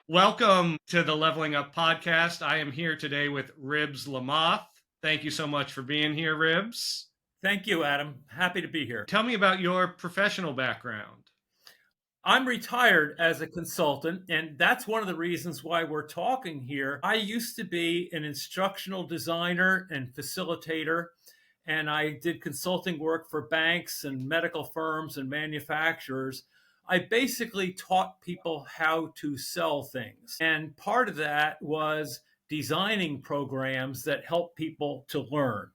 Welcome to the Leveling Up podcast. I am here today with Ribs LaMothe. Thank you so much for being here, Ribs. Thank you, Adam. Happy to be here. Tell me about your professional background. I'm retired as a consultant, and that's one of the reasons why we're talking here. I used to be an instructional designer and facilitator, and I did consulting work for banks and medical firms and manufacturers. I basically taught people how to sell things. And part of that was designing programs that help people to learn.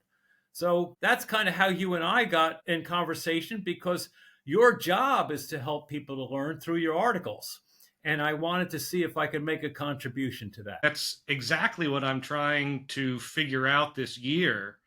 So that's kind of how you and I got in conversation, because your job is to help people to learn through your articles. And I wanted to see if I could make a contribution to that. That's exactly what I'm trying to figure out this year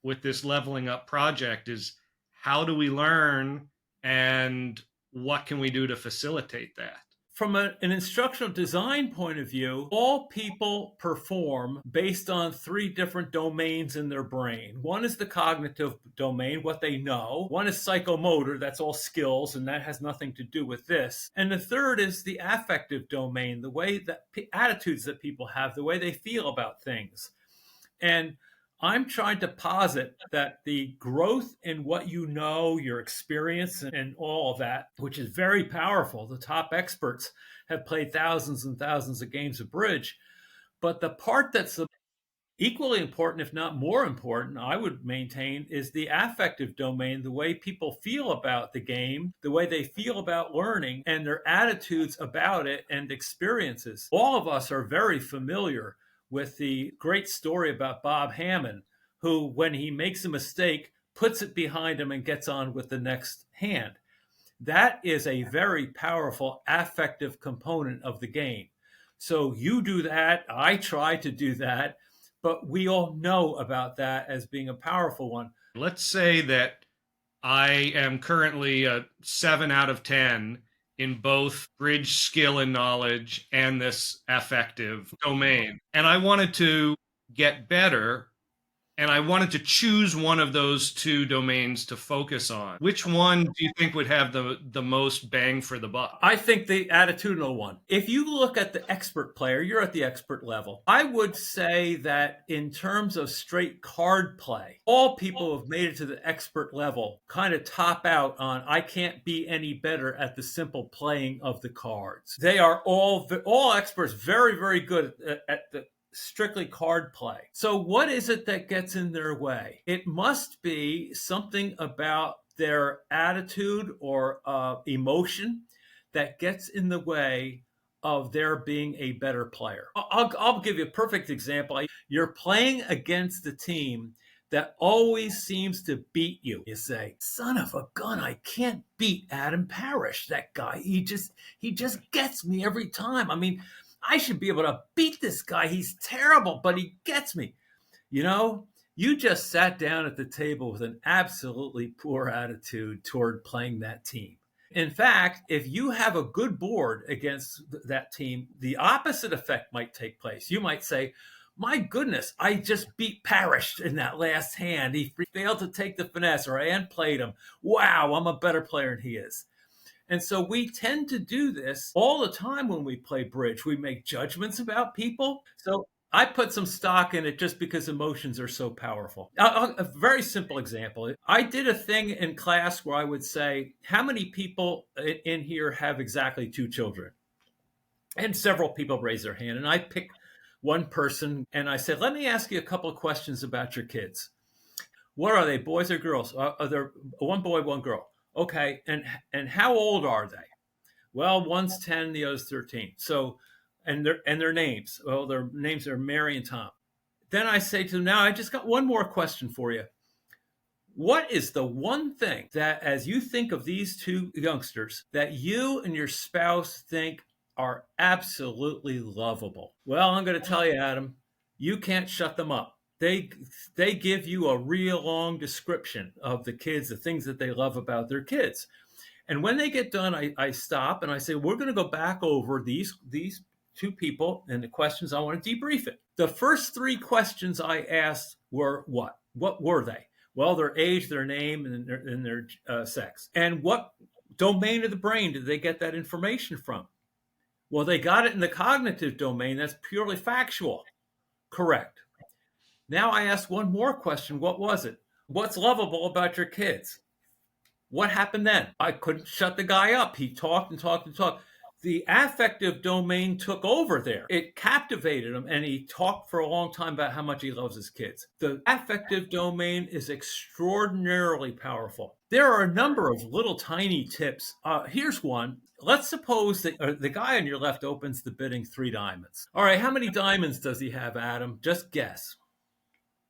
with this Leveling Up project is how do we learn and what can we do to facilitate that? From an instructional design point of view, all people perform based on three different domains in their brain. One is the cognitive domain, what they know. One is psychomotor, that's all skills, and that has nothing to do with this. And the third is the affective domain, the way that attitudes that people have, the way they feel about things. And I'm trying to posit that the growth in what you know, your experience, and all of that, which is very powerful. The top experts have played thousands and thousands of games of bridge. But the part that's equally important, if not more important, I would maintain, is the affective domain, the way people feel about the game, the way they feel about learning, and their attitudes about it and experiences. All of us are very familiar with the great story about Bob Hammond, who, when he makes a mistake, puts it behind him and gets on with the next hand. That is a very powerful affective component of the game. So you do that, I try to do that, but we all know about that as being a powerful one. Let's say that I am currently a 7 out of 10 in both bridge skill and knowledge and this affective domain. And I wanted to get better, and I wanted to choose one of those two domains to focus on. Which one do you think would have the most bang for the buck? I think the attitudinal one. If you look at the expert player, you're at the expert level. I would say that in terms of straight card play, all people who have made it to the expert level kind of top out on, I can't be any better at the simple playing of the cards. They are all experts, very, very good at the strictly card play. So what is it that gets in their way? It must be something about their attitude or emotion that gets in the way of their being a better player. I'll give you a perfect example. You're playing against a team that always seems to beat you. You say, son of a gun, I can't beat Adam Parrish. That guy, he just gets me every time. I mean, I should be able to beat this guy. He's terrible, but he gets me. You know, you just sat down at the table with an absolutely poor attitude toward playing that team. In fact, if you have a good board against that team, the opposite effect might take place. You might say, my goodness, I just beat Parrish in that last hand. He failed to take the finesse, or I played him. Wow, I'm a better player than he is. And so we tend to do this all the time when we play bridge. We make judgments about people. So I put some stock in it just because emotions are so powerful. A very simple example. I did a thing in class where I would say, how many people in here have exactly 2 children? And several people raised their hand. And I picked one person and I said, let me ask you a couple of questions about your kids. What are they, boys or girls? Are there one boy, one girl? Okay, and how old are they? Well, one's 10, the other's 13. So, and their names. Well, their names are Mary and Tom. Then I say to them, now I just got one more question for you. What is the one thing that, as you think of these 2 youngsters, that you and your spouse think are absolutely lovable? Well, I'm going to tell you, Adam, you can't shut them up. They give you a real long description of the kids, the things that they love about their kids. And when they get done, I stop and I say, we're going to go back over these 2 people and the questions. I want to debrief it. The first 3 questions I asked were what? What were they? Well, their age, their name, and their sex. And what domain of the brain did they get that information from? Well, they got it in the cognitive domain. That's purely factual. Correct. Now I ask one more question. What was it? What's lovable about your kids? What happened then? I couldn't shut the guy up. He talked and talked and talked. The affective domain took over there. It captivated him, and he talked for a long time about how much he loves his kids. The affective domain is extraordinarily powerful. There are a number of little tiny tips. Here's one. Let's suppose that the guy on your left opens the bidding 3 diamonds. All right, how many diamonds does he have, Adam? Just guess.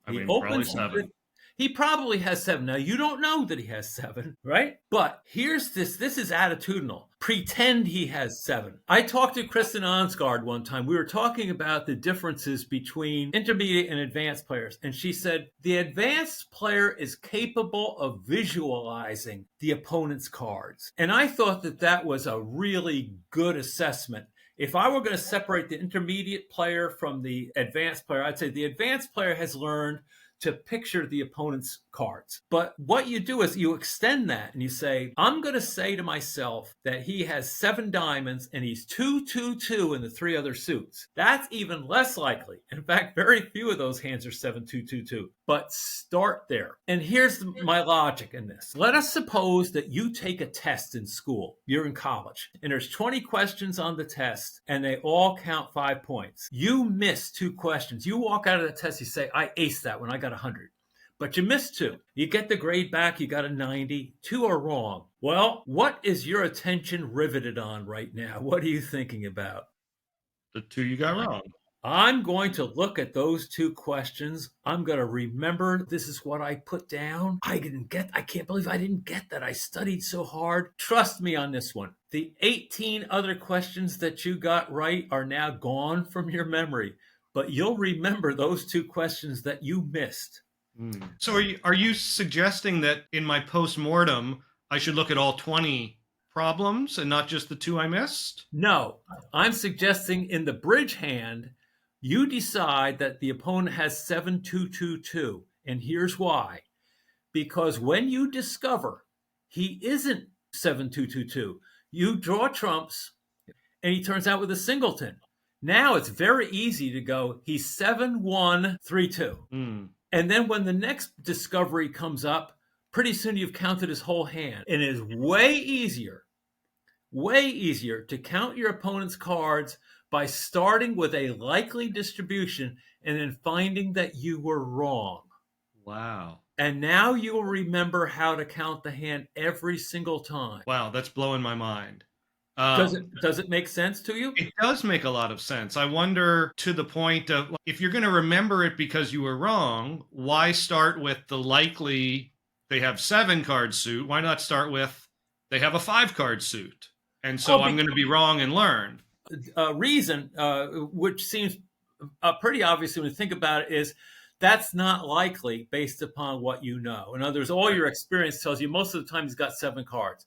He probably opens 7. He probably has 7. Now, you don't know that he has 7, right? But here's this. This is attitudinal. Pretend he has 7. I talked to Kristen Onsgaard one time. We were talking about the differences between intermediate and advanced players. And she said, the advanced player is capable of visualizing the opponent's cards. And I thought that that was a really good assessment. If I were going to separate the intermediate player from the advanced player, I'd say the advanced player has learned to picture the opponent's cards. But what you do is you extend that and you say, I'm going to say to myself that he has 7 diamonds and he's 2, 2, 2 in the 3 other suits. That's even less likely. In fact, very few of those hands are 7, 2, 2, 2. But start there. And here's my logic in this. Let us suppose that you take a test in school. You're in college and there's 20 questions on the test and they all count 5 points. You miss 2 questions. You walk out of the test, you say, I aced that one. I got 100. But you missed 2. You get the grade back, you got a 90. 2 are wrong. Well, what is your attention riveted on right now? What are you thinking about? The 2 you got wrong. I'm going to look at those 2 questions. I'm going to remember this is what I put down. I can't believe I didn't get that. I studied so hard. Trust me on this one. The 18 other questions that you got right are now gone from your memory, but you'll remember those 2 questions that you missed. So are you suggesting that in my post-mortem, I should look at all 20 problems and not just the 2 I missed? No, I'm suggesting in the bridge hand, you decide that the opponent has 7, 2, 2, 2. And here's why. Because when you discover he isn't 7, 2, 2, 2, you draw trumps and he turns out with a singleton. Now it's very easy to go, he's 7, 1, 3, 2. And then when the next discovery comes up, pretty soon you've counted his whole hand. And it is way easier to count your opponent's cards by starting with a likely distribution and then finding that you were wrong. Wow. And now you will remember how to count the hand every single time. Wow, that's blowing my mind. Does it make sense to you? It does make a lot of sense. I wonder, to the point of, if you're going to remember it because you were wrong, why start with the likely they have 7 card suit? Why not start with they have a 5 card suit? And so I'm going to be wrong and learn. Reason, which seems pretty obvious when you think about it, is that's not likely based upon what you know. In other words, all your experience tells you most of the time he's got 7 cards.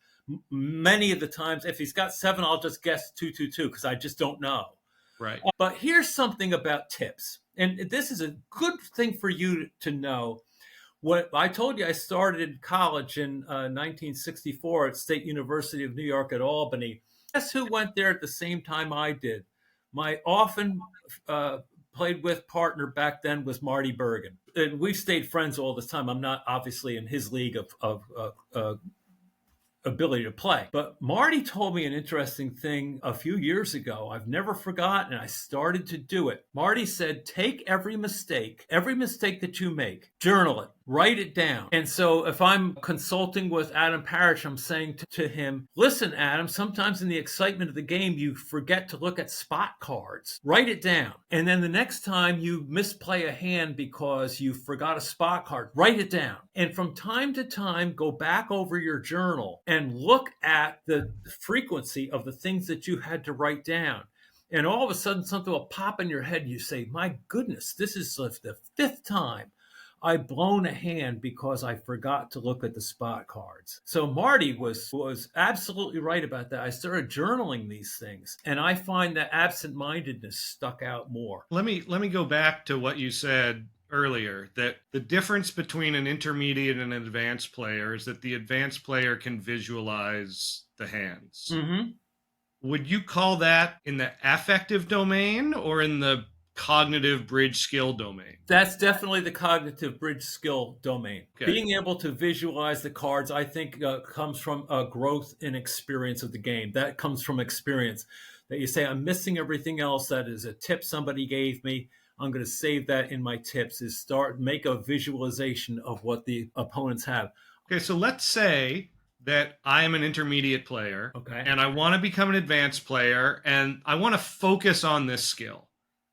Many of the times, if he's got 7, I'll just guess 2, 2, 2 because I just don't know. Right. But here's something about tips. And this is a good thing for you to know. What I told you, I started college in 1964 at State University of New York at Albany. Guess who went there at the same time I did? My often played with partner back then was Marty Bergen. And we stayed friends all this time. I'm not obviously in his league of ability to play. But Marty told me an interesting thing a few years ago. I've never forgotten, and I started to do it. Marty said, take every mistake that you make, journal it, write it down. And so if I'm consulting with Adam Parrish, I'm saying to him, listen, Adam, sometimes in the excitement of the game, you forget to look at spot cards. Write it down. And then the next time you misplay a hand because you forgot a spot card, write it down. And from time to time, go back over your journal and look at the frequency of the things that you had to write down. And all of a sudden, something will pop in your head. And you say, my goodness, this is the 5th time I've blown a hand because I forgot to look at the spot cards. So Marty was absolutely right about that. I started journaling these things, and I find that absent-mindedness stuck out more. Let me go back to what you said earlier that the difference between an intermediate and an advanced player is that the advanced player can visualize the hands. Mm-hmm. Would you call that in the affective domain or in the cognitive bridge skill domain? That's definitely the cognitive bridge skill domain. Okay. Being able to visualize the cards, I think, comes from a growth in experience of the game. That comes from experience. That you say, I'm missing everything else. That is a tip somebody gave me. I'm going to save that in my tips. Is make a visualization of what the opponents have. Okay, so let's say that I am an intermediate player, Okay. and I want to become an advanced player, and I want to focus on this skill.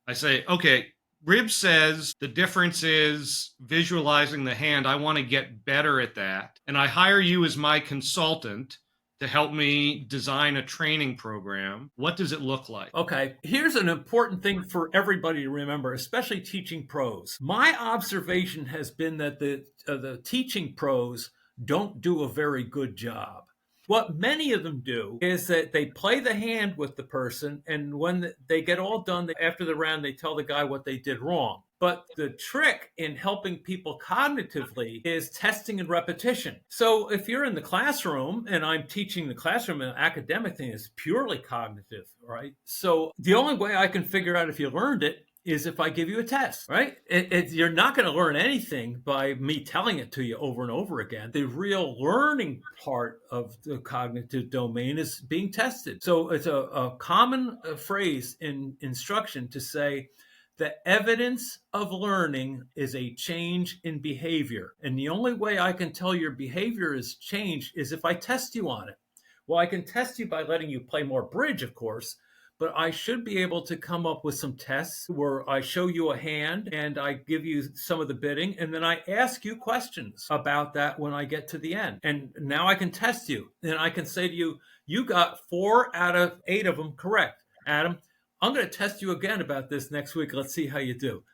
I say, okay, Rib says the difference is visualizing the hand. I want to get better at that. And I hire you as my consultant to help me design a training program. What does it look like? Okay, here's an important thing for everybody to remember, especially teaching pros. My observation has been that the teaching pros don't do a very good job. What many of them do is that they play the hand with the person, and when they get all done after the round, they tell the guy what they did wrong. But the trick in helping people cognitively is testing and repetition. So if you're in the classroom and I'm teaching the classroom, an academic thing is purely cognitive, right? So the only way I can figure out if you learned it is if I give you a test, right? You're not going to learn anything by me telling it to you over and over again. The real learning part of the cognitive domain is being tested. So it's a common phrase in instruction to say, the evidence of learning is a change in behavior. And the only way I can tell your behavior is changed is if I test you on it. Well, I can test you by letting you play more bridge, of course, but I should be able to come up with some tests where I show you a hand and I give you some of the bidding, and then I ask you questions about that when I get to the end. And now I can test you. And I can say to you, you got 4 out of 8 of them correct, Adam. I'm going to test you again about this next week. Let's see how you do.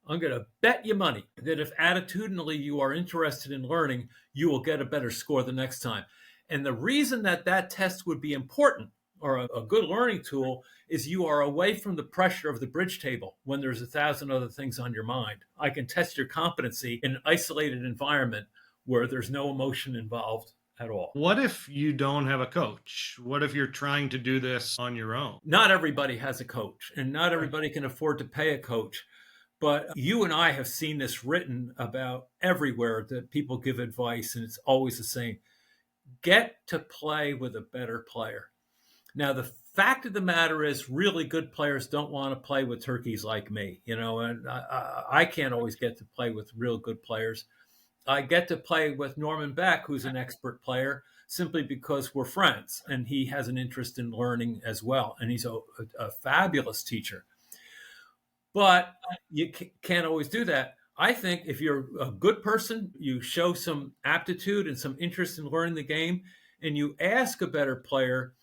I'm going to bet you money that if attitudinally you are interested in learning, you will get a better score the next time. And the reason that test would be important or a good learning tool is you are away from the pressure of the bridge table when there's 1,000 other things on your mind. I can test your competency in an isolated environment where there's no emotion involved at all. What if you don't have a coach? What if you're trying to do this on your own? Not everybody has a coach, and not everybody can afford to pay a coach. But you and I have seen this written about everywhere that people give advice, and it's always the same. Get to play with a better player. Now, the fact of the matter is really good players don't want to play with turkeys like me, and I can't always get to play with real good players. I get to play with Norman Beck, who's an expert player, simply because we're friends, and he has an interest in learning as well, and he's a fabulous teacher. But you can't always do that. I think if you're a good person, you show some aptitude and some interest in learning the game, and you ask a better player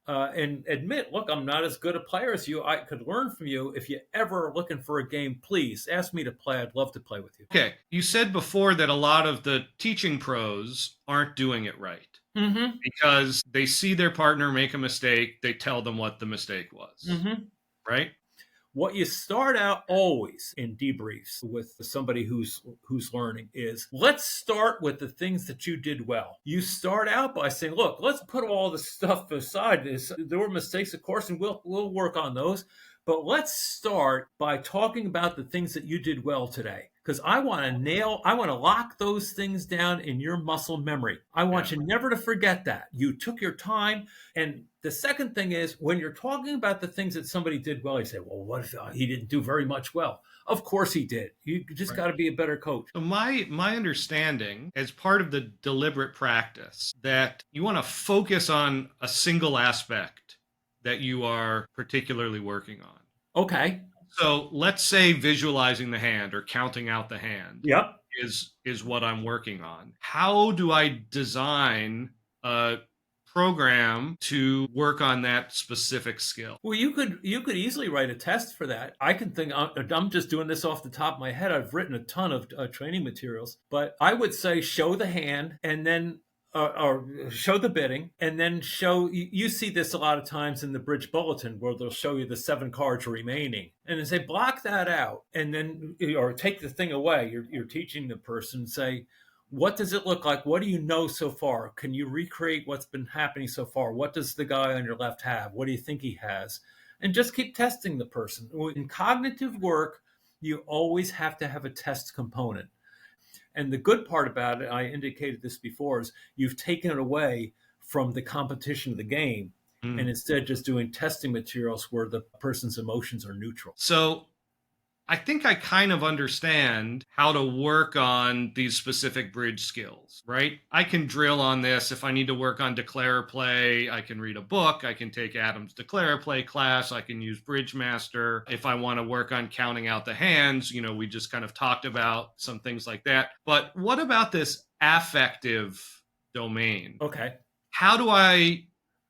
and admit, look, I'm not as good a player as you. I could learn from you. If you ever are looking for a game, please ask me to play. I'd love to play with you. Okay. You said before that a lot of the teaching pros aren't doing it right because they see their partner make a mistake. They tell them what the mistake was, right? What you start out always in debriefs with somebody who's learning is, let's start with the things that you did well. You start out by saying, look, let's put all the stuff aside. There were mistakes, of course, and we'll work on those. But let's start by talking about the things that you did well today. Because I want to lock those things down in your muscle memory. I want you never to forget that. You took your time. And the second thing is, when you're talking about the things that somebody did well, you say, well, what if he didn't do very much well? Of course he did. You just got to be a better coach. So my understanding, as part of the deliberate practice, that you want to focus on a single aspect that you are particularly working on. Okay. So let's say visualizing the hand or counting out the hand is what I'm working on. How do I design a program to work on that specific skill? Well, you could easily write a test for that. I can think, I'm just doing this off the top of my head. I've written a ton of training materials, but I would say show the hand and then or show the bidding, and then show you see this a lot of times in the bridge bulletin where they'll show you the 7 cards remaining and then say block that out, and then or take the thing away. You're teaching the person, say, what does it look like? What do you know so far? Can you recreate what's been happening so far? What does the guy on your left have? What do you think he has? And just keep testing the person. In cognitive work, you always have to have a test component. And the good part about it, I indicated this before, is you've taken it away from the competition of the game and Mm. instead just doing testing materials where the person's emotions are neutral. So I think I kind of understand how to work on these specific bridge skills, right? I can drill on this. If I need to work on declare play, I can read a book. I can take Adam's declare play class. I can use Bridge Master. If I want to work on counting out the hands, we just kind of talked about some things like that. But what about this affective domain? Okay. How do I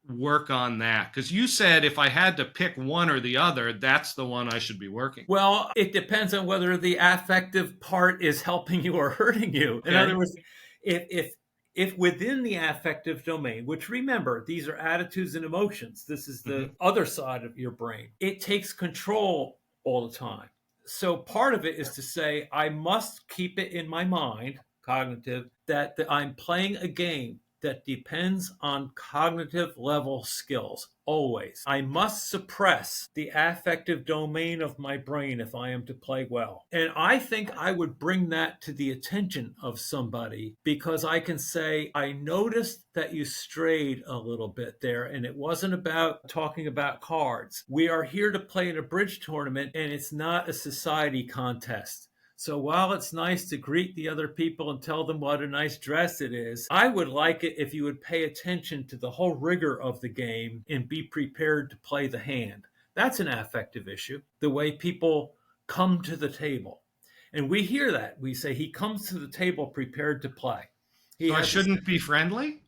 work on that? Because you said if I had to pick one or the other, that's the one I should be working. Well, it depends on whether the affective part is helping you or hurting you. In other words, if within the affective domain, which remember, these are attitudes and emotions, this is the other side of your brain, it takes control all the time. So part of it is to say, I must keep it in my mind, cognitive, that I'm playing a game that depends on cognitive level skills, always. I must suppress the affective domain of my brain if I am to play well. And I think I would bring that to the attention of somebody because I can say, I noticed that you strayed a little bit there, and it wasn't about talking about cards. We are here to play in a bridge tournament, and it's not a society contest. So while it's nice to greet the other people and tell them what a nice dress it is, I would like it if you would pay attention to the whole rigor of the game and be prepared to play the hand. That's an affective issue, the way people come to the table. And we hear that. We say he comes to the table prepared to play. So I shouldn't be friendly?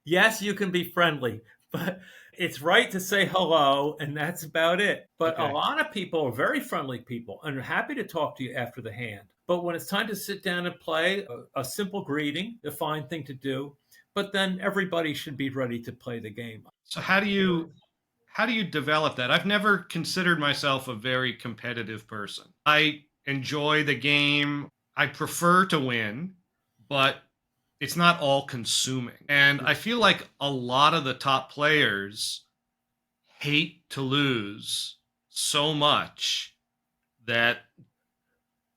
Yes, you can be friendly, but it's right to say hello, and that's about it. But a lot of people are very friendly people and are happy to talk to you after the hand. But when it's time to sit down and play, a simple greeting, a fine thing to do. But then everybody should be ready to play the game. So how do you develop that? I've never considered myself a very competitive person. I enjoy the game. I prefer to win, but it's not all consuming. And I feel like a lot of the top players hate to lose so much that,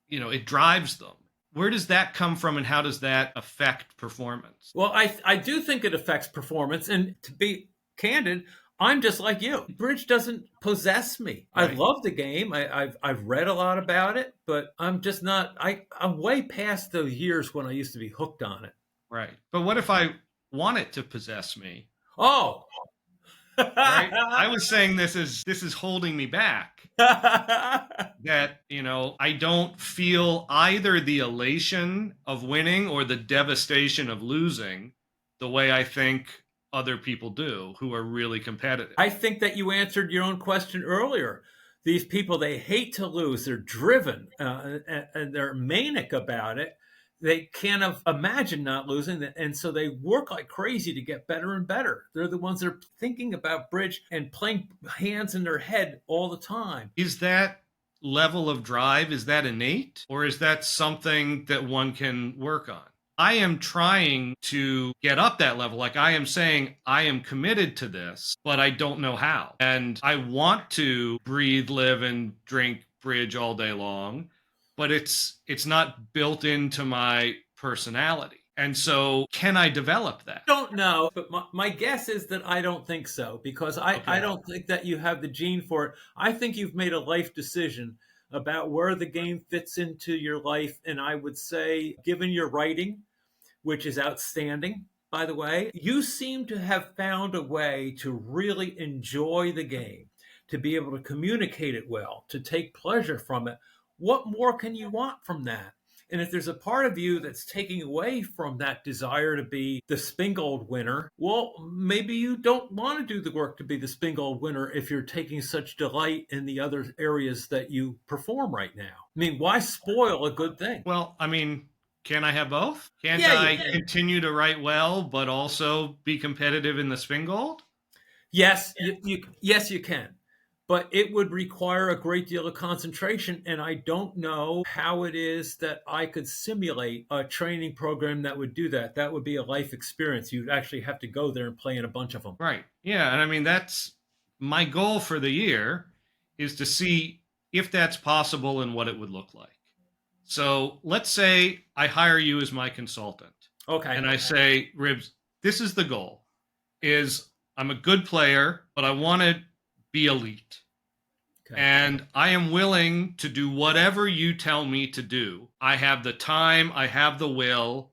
it drives them. Where does that come from and how does that affect performance? Well, I do think it affects performance. And to be candid, I'm just like you. Bridge doesn't possess me. Right. I love the game. I've read a lot about it, but I'm just not. I'm way past those years when I used to be hooked on it. Right. But what if I want it to possess me? Oh, right. I was saying this is holding me back. That, I don't feel either the elation of winning or the devastation of losing the way I think other people do who are really competitive. I think that you answered your own question earlier. These people, they hate to lose. They're driven and they're manic about it. They can't imagine not losing, and so they work like crazy to get better and better. They're the ones that are thinking about bridge and playing hands in their head all the time. Is that level of drive, is that innate, or is that something that one can work on? I am trying to get up that level. Like I am saying, I am committed to this, but I don't know how. And I want to breathe, live, and drink bridge all day long, but it's not built into my personality. And so can I develop that? I don't know, but my guess is that I don't think so, because I don't think that you have the gene for it. I think you've made a life decision about where the game fits into your life. And I would say, given your writing, which is outstanding, by the way, you seem to have found a way to really enjoy the game, to be able to communicate it well, to take pleasure from it. What more can you want from that? And if there's a part of you that's taking away from that desire to be the Spingold winner, well, maybe you don't want to do the work to be the Spingold winner if you're taking such delight in the other areas that you perform right now. I mean, why spoil a good thing? Well, I mean, Can I have both? Can't Yeah, you I can. continue to write well, but also be competitive in the spin gold? Yes, yes you can. But it would require a great deal of concentration, and I don't know how it is that I could simulate a training program that would do that. That would be a life experience. You'd actually have to go there and play in a bunch of them. Right. Yeah. And I mean, that's my goal for the year is to see if that's possible and what it would look like. So let's say I hire you as my consultant Okay. and I say, Ribs, this is the goal is I'm a good player, but I want to be elite. Okay. And I am willing to do whatever you tell me to do. I have the time, I have the will.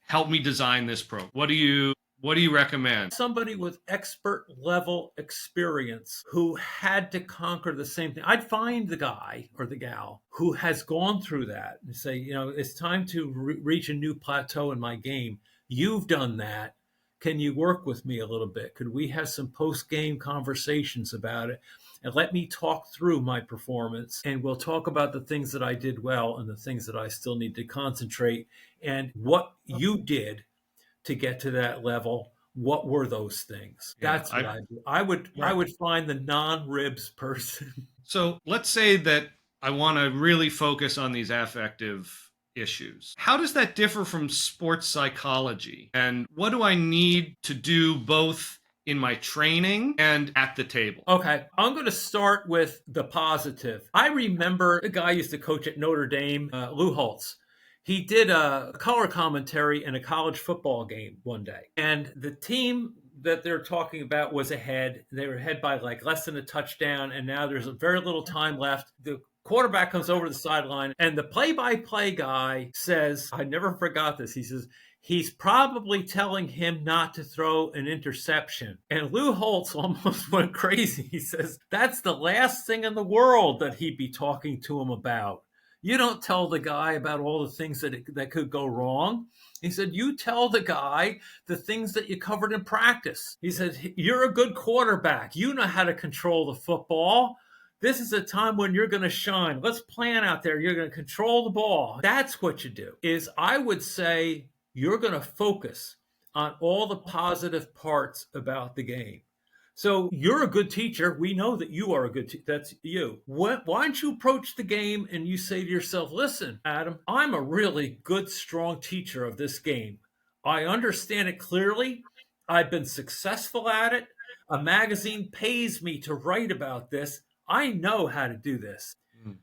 Help me design this program. What do you recommend? Somebody with expert level experience who had to conquer the same thing. I'd find the guy or the gal who has gone through that and say, it's time to reach a new plateau in my game. You've done that. Can you work with me a little bit? Could we have some post game conversations about it? And let me talk through my performance. And we'll talk about the things that I did well and the things that I still need to concentrate and what you did to get to that level. What were those things? Yeah, That's what I do. I would find the non-ribs person. so let's say that I want to really focus on these affective issues. How does that differ from sports psychology? And what do I need to do both in my training and at the table? Okay, I'm going to start with the positive. I remember a guy used to coach at Notre Dame, Lou Holtz. He did a color commentary in a college football game one day, and the team that they're talking about was ahead. They were ahead by like less than a touchdown, and now there's very little time left. The quarterback comes over the sideline, and the play-by-play guy says, I never forgot this. He says, he's probably telling him not to throw an interception. And Lou Holtz almost went crazy. He says, that's the last thing in the world that he'd be talking to him about. You don't tell the guy about all the things that could go wrong. He said, you tell the guy the things that you covered in practice. He said, you're a good quarterback. You know how to control the football. This is a time when you're going to shine. Let's plan out there. You're going to control the ball. That's what you do. Is I would say you're going to focus on all the positive parts about the game. So you're a good teacher. We know that you are a good teacher. That's you. Why don't you approach the game and you say to yourself, listen, Adam, I'm a really good, strong teacher of this game. I understand it clearly. I've been successful at it. A magazine pays me to write about this. I know how to do this. Mm.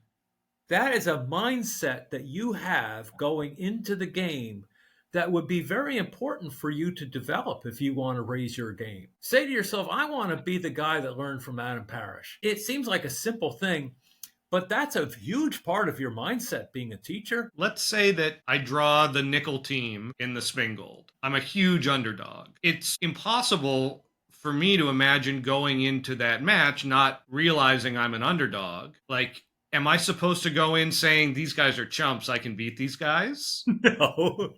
That is a mindset that you have going into the game that would be very important for you to develop if you want to raise your game. Say to yourself, I want to be the guy that learned from Adam Parrish. It seems like a simple thing, but that's a huge part of your mindset being a teacher. Let's say that I draw the nickel team in the spin gold. I'm a huge underdog. It's impossible for me to imagine going into that match not realizing I'm an underdog. Like, am I supposed to go in saying these guys are chumps, I can beat these guys? No.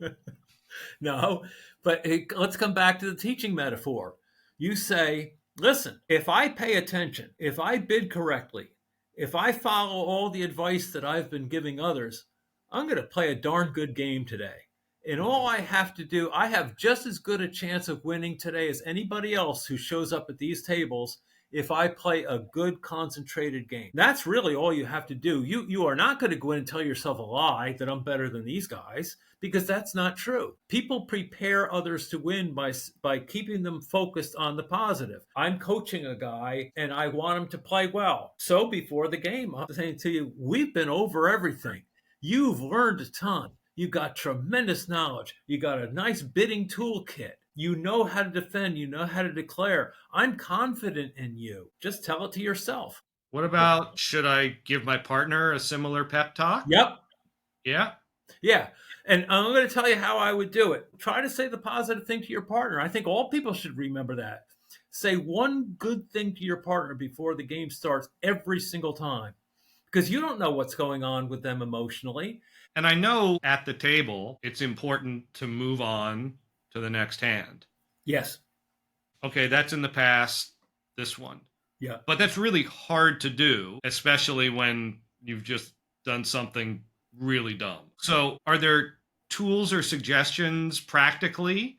No, but let's come back to the teaching metaphor. You say, listen, if I pay attention, if I bid correctly, if I follow all the advice that I've been giving others, I'm going to play a darn good game today. And all I have to do, I have just as good a chance of winning today as anybody else who shows up at these tables if I play a good concentrated game. That's really all you have to do. You are not going to go in and tell yourself a lie that I'm better than these guys, because that's not true. People prepare others to win by keeping them focused on the positive. I'm coaching a guy and I want him to play well. So before the game, I'm saying to you, we've been over everything. You've learned a ton. You got tremendous knowledge. You got a nice bidding toolkit. You know how to defend. You know how to declare. I'm confident in you. Just tell it to yourself. What about, should I give my partner a similar pep talk? Yep. Yeah. Yeah. And I'm going to tell you how I would do it. Try to say the positive thing to your partner. I think all people should remember that. Say one good thing to your partner before the game starts every single time, because you don't know what's going on with them emotionally. And I know at the table, it's important to move on to the next hand. Yes. Okay, that's in the past, this one. Yeah. But that's really hard to do, especially when you've just done something really dumb. So are there tools or suggestions practically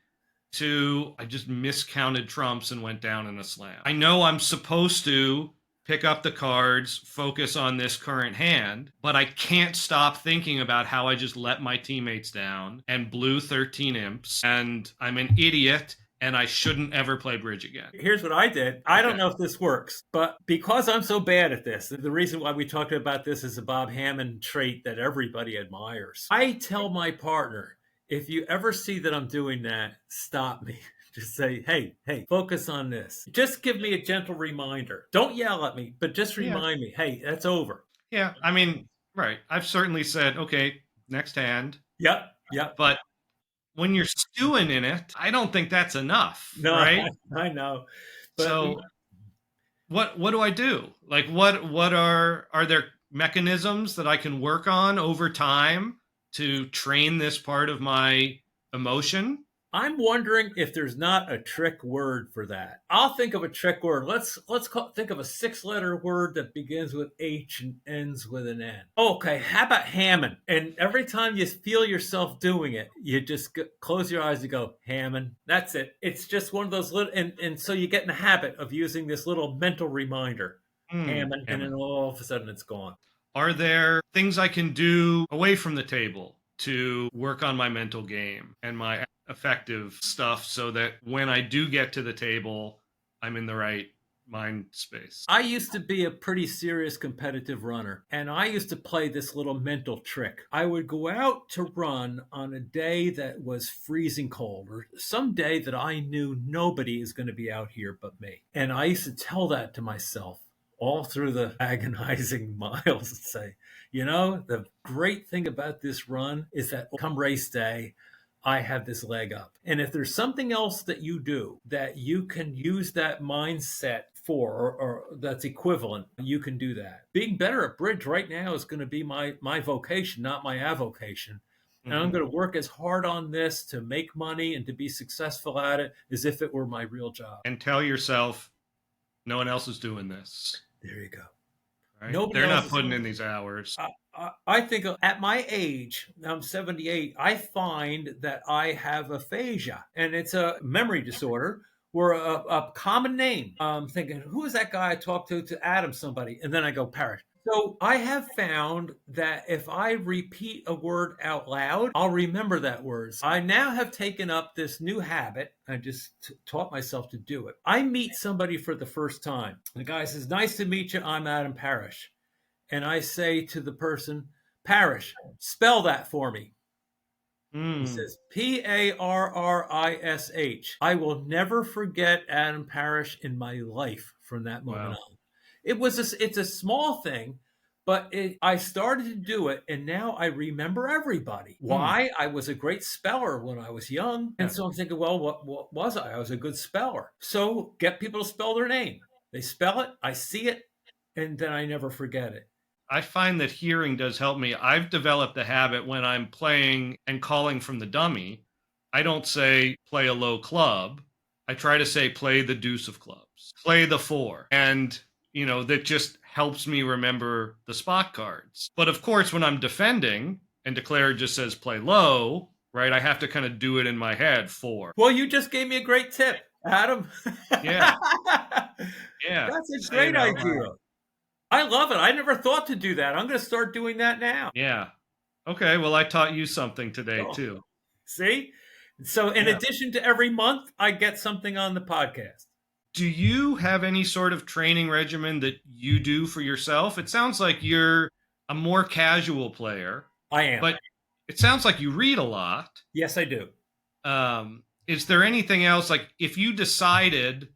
to I just miscounted trumps and went down in a slam. I know I'm supposed to pick up the cards, focus on this current hand, but I can't stop thinking about how I just let my teammates down and blew 13 imps, and I'm an idiot and I shouldn't ever play bridge again. Here's what I did. I don't know if this works, but because I'm so bad at this, the reason why we talked about this is a Bob Hammond trait that everybody admires. I tell my partner, if you ever see that I'm doing that, stop me. Just say, hey, focus on this. Just give me a gentle reminder. Don't yell at me, but just remind me, hey, that's over. Yeah, I mean, right. I've certainly said, okay, next hand. Yep. But when you're stewing in it, I don't think that's enough, No, right? I know. But so what do I do? Like what are there mechanisms that I can work on over time to train this part of my emotion? I'm wondering if there's not a trick word for that. I'll think of a trick word. Think of a 6-letter word that begins with H and ends with an N. Okay, how about Hammond? And every time you feel yourself doing it, you just close your eyes and go, Hammond. That's it. It's just one of those little, and so you get in the habit of using this little mental reminder, Hammond, and then all of a sudden it's gone. Are there things I can do away from the table to work on my mental game and my effective stuff so that when I do get to the table, I'm in the right mind space? I used to be a pretty serious competitive runner, and I used to play this little mental trick. I would go out to run on a day that was freezing cold, or some day that I knew nobody is going to be out here but me. And I used to tell that to myself all through the agonizing miles and say, the great thing about this run is that come race day, I have this leg up. And if there's something else that you do that you can use that mindset for, or that's equivalent, you can do that. Being better at bridge right now is going to be my vocation, not my avocation. And I'm going to work as hard on this to make money and to be successful at it as if it were my real job. And tell yourself, no one else is doing this. There you go. Right? They're not putting in these hours. I think at my age, I'm 78, I find that I have aphasia, and it's a memory disorder where a common name. I'm thinking, who is that guy I talked to Adam somebody? And then I go, Parrish. So I have found that if I repeat a word out loud, I'll remember that word. I now have taken up this new habit. I just taught myself to do it. I meet somebody for the first time. The guy says, nice to meet you. I'm Adam Parrish. And I say to the person, Parrish, spell that for me. He says, Parrish. I will never forget Adam Parrish in my life from that moment on. It's a small thing, but I started to do it, and now I remember everybody. Why? I was a great speller when I was young, and so I'm thinking, well, what was I? I was a good speller. So get people to spell their name. They spell it, I see it, and then I never forget it. I find that hearing does help me. I've developed the habit when I'm playing and calling from the dummy, I don't say play a low club. I try to say play the deuce of clubs, play the 4. And that just helps me remember the spot cards. But of course, when I'm defending and declare just says play low, right, I have to kind of do it in my head, 4. Well, you just gave me a great tip, Adam. Yeah. That's a great idea. I love it. I never thought to do that. I'm going to start doing that now. Yeah. Okay. Well, I taught you something today, too. See? So in addition to every month, I get something on the podcast. Do you have any sort of training regimen that you do for yourself? It sounds like you're a more casual player. I am. But it sounds like you read a lot. Yes, I do. Is there anything else, like if you decided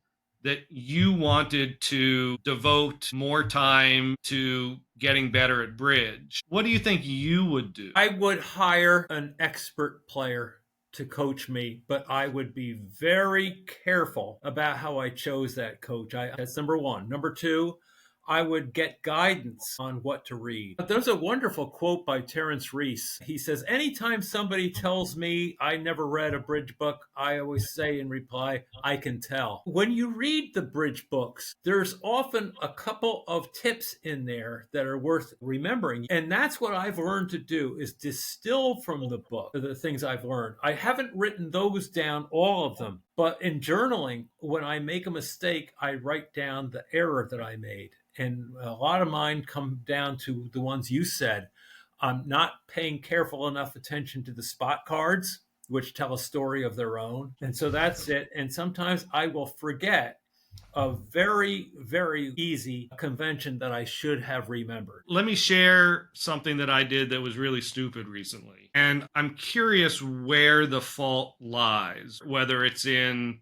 that you wanted to devote more time to getting better at bridge, what do you think you would do? I would hire an expert player to coach me, but I would be very careful about how I chose that coach. That's number one. Number two, I would get guidance on what to read. But there's a wonderful quote by Terence Reese. He says, anytime somebody tells me I never read a bridge book, I always say in reply, I can tell. When you read the bridge books, there's often a couple of tips in there that are worth remembering. And that's what I've learned to do, is distill from the book the things I've learned. I haven't written those down, all of them. But in journaling, when I make a mistake, I write down the error that I made. And a lot of mine come down to the ones you said. I'm not paying careful enough attention to the spot cards, which tell a story of their own. And so that's it. And sometimes I will forget a very, very easy convention that I should have remembered. Let me share something that I did that was really stupid recently. And I'm curious where the fault lies, whether it's in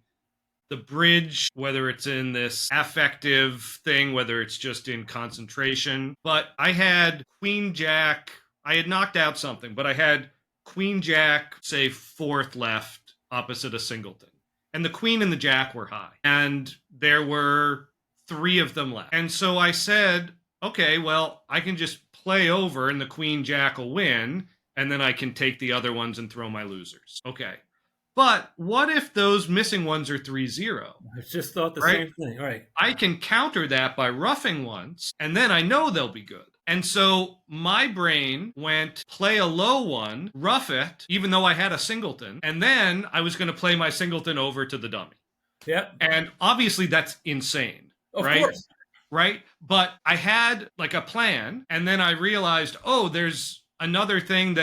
the bridge, whether it's in this affective thing, whether it's just in concentration. But I had Queen Jack. I had knocked out something, but I had Queen Jack, say, fourth left opposite a singleton. And the Queen and the Jack were high. And there were 3 of them left. And so I said, okay, well, I can just play over and the Queen Jack will win. And then I can take the other ones and throw my losers. Okay. But what if those missing ones are 3-0? I just thought the right? same thing. Right. I can counter that by roughing once, and then I know they'll be good. And so my brain went play a low one, rough it, even though I had a singleton, and then I was going to play my singleton over to the dummy. Yep. And obviously that's insane. Of right? course. Right? But I had like a plan, and then I realized, oh, there's another thing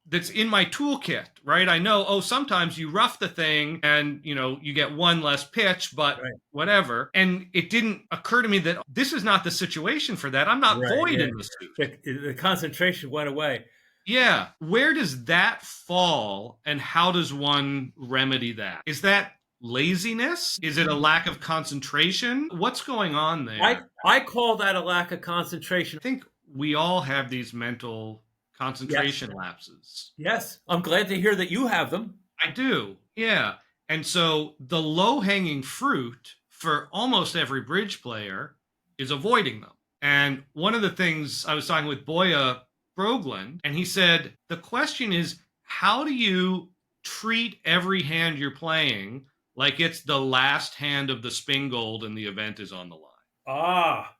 that's in my toolkit, right? I know, oh, sometimes you rough the thing and, you get one less pitch, but whatever. And it didn't occur to me that this is not the situation for that. I'm not void in the suit. The concentration went away. Yeah. Where does that fall and how does one remedy that? Is that laziness? Is it a lack of concentration? What's going on there? I call that a lack of concentration. I think we all have these mental concentration lapses. Yes. I'm glad to hear that you have them. I do. Yeah. And so the low-hanging fruit for almost every bridge player is avoiding them. And one of the things I was talking with Boya Brogland, and he said, the question is, how do you treat every hand you're playing like it's the last hand of the spin gold and the event is on the line? Ah.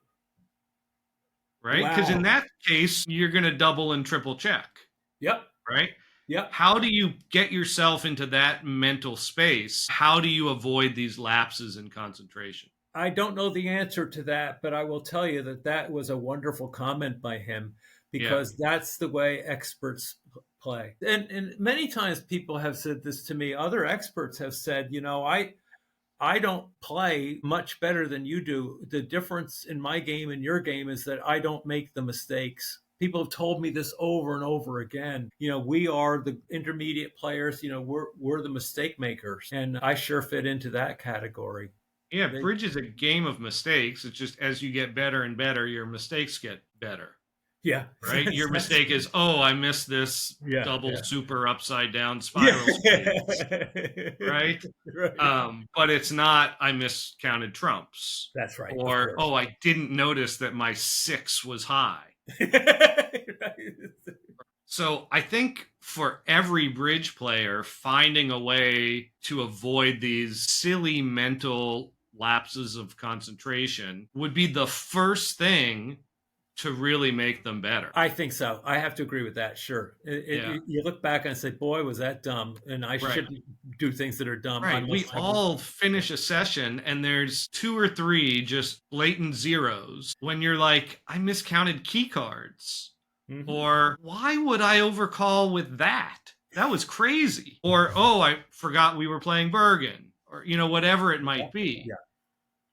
Right? Because in that case, you're going to double and triple check. Yep. Right? Yep. How do you get yourself into that mental space? How do you avoid these lapses in concentration? I don't know the answer to that, but I will tell you that was a wonderful comment by him, because that's the way experts play. And many times people have said this to me. Other experts have said, I don't play much better than you do. The difference in my game and your game is that I don't make the mistakes. People have told me this over and over again. We are the intermediate players. We're the mistake makers. And I sure fit into that category. Yeah, bridge is a game of mistakes. It's just as you get better and better, your mistakes get better. Yeah. Right? Your mistake is, I missed this double super upside down spiral space. Right? But it's not, I miscounted trumps. That's right. Or, I didn't notice that my 6 was high. So I think for every bridge player, finding a way to avoid these silly mental lapses of concentration would be the first thing to really make them better. I think so. I have to agree with that. Sure. You look back and say, boy, was that dumb. And I shouldn't do things that are dumb. Right. We all finish a session and there's 2 or 3 just blatant zeros when you're like, I miscounted key cards. Mm-hmm. Or why would I overcall with that? That was crazy. Or, I forgot we were playing Bergen. Or, whatever it might be. Yeah.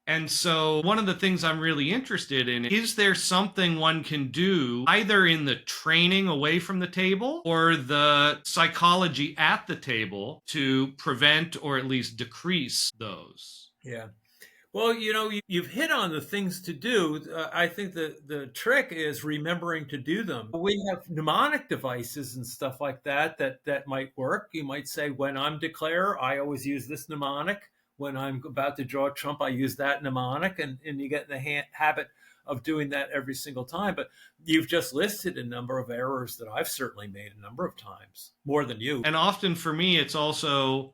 And so one of the things I'm really interested in, is there something one can do either in the training away from the table or the psychology at the table to prevent or at least decrease those? Yeah. Well, you've hit on the things to do. I think the trick is remembering to do them. We have mnemonic devices and stuff like that might work. You might say, when I'm declare, I always use this mnemonic. when I'm about to draw a trump, I use that mnemonic, and you get in the habit of doing that every single time. But you've just listed a number of errors that I've certainly made a number of times, more than you. And often for me, it's also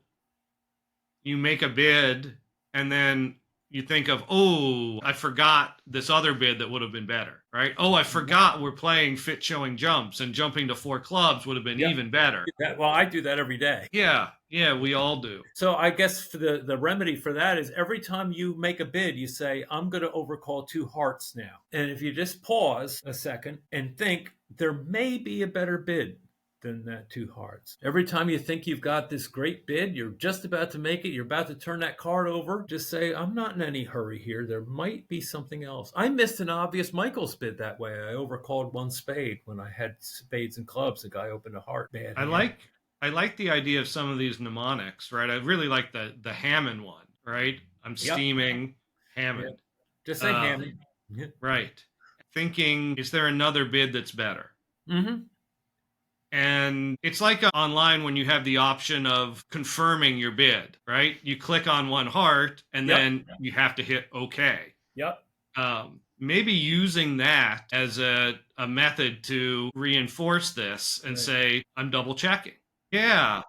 you make a bid and then you think of, oh, I forgot this other bid that would have been better, right? Oh, I forgot we're playing fit showing jumps, and jumping to 4 clubs would have been Yep. even better. Well, I do that every day. Yeah, yeah, we all do. So I guess for the remedy for that is every time you make a bid, you say, I'm going to overcall 2 hearts now. And if you just pause a second and think, there may be a better bid than that 2 hearts. Every time you think you've got this great bid, you're just about to make it, you're about to turn that card over, just say, I'm not in any hurry here. There might be something else. I missed an obvious Michael's bid that way. I overcalled 1 spade when I had spades and clubs. The guy opened a heart. Bad hand. I like the idea of some of these mnemonics, right? I really like the Hammond one, right? I'm steaming Hammond. Yep. Just say Hammond. Right. Thinking, is there another bid that's better? Mm-hmm. And it's like online when you have the option of confirming your bid, right? You click on 1 heart and then you have to hit OK. Yep. Maybe using that as a method to reinforce this and say, I'm double checking. Yeah,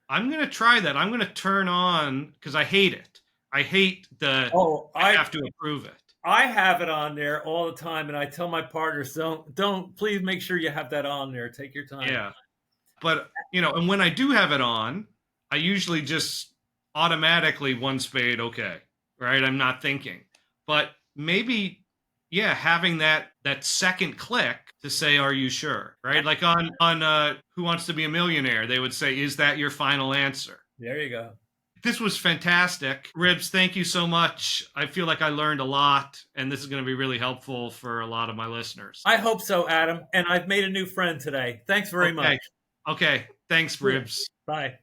I'm going to try that. I'm going to turn on, because I hate it. I hate the, I have to approve it. I have it on there all the time, and I tell my partners, don't, please make sure you have that on there. Take your time. Yeah. But, and when I do have it on, I usually just automatically 1 spade, okay, right? I'm not thinking. But maybe, having that second click to say, are you sure, right? Like on Who Wants to Be a Millionaire, they would say, is that your final answer? There you go. This was fantastic. Ribs, thank you so much. I feel like I learned a lot, and this is going to be really helpful for a lot of my listeners. I hope so, Adam. And I've made a new friend today. Thanks very much. Okay. Thanks, Ribs. Bye.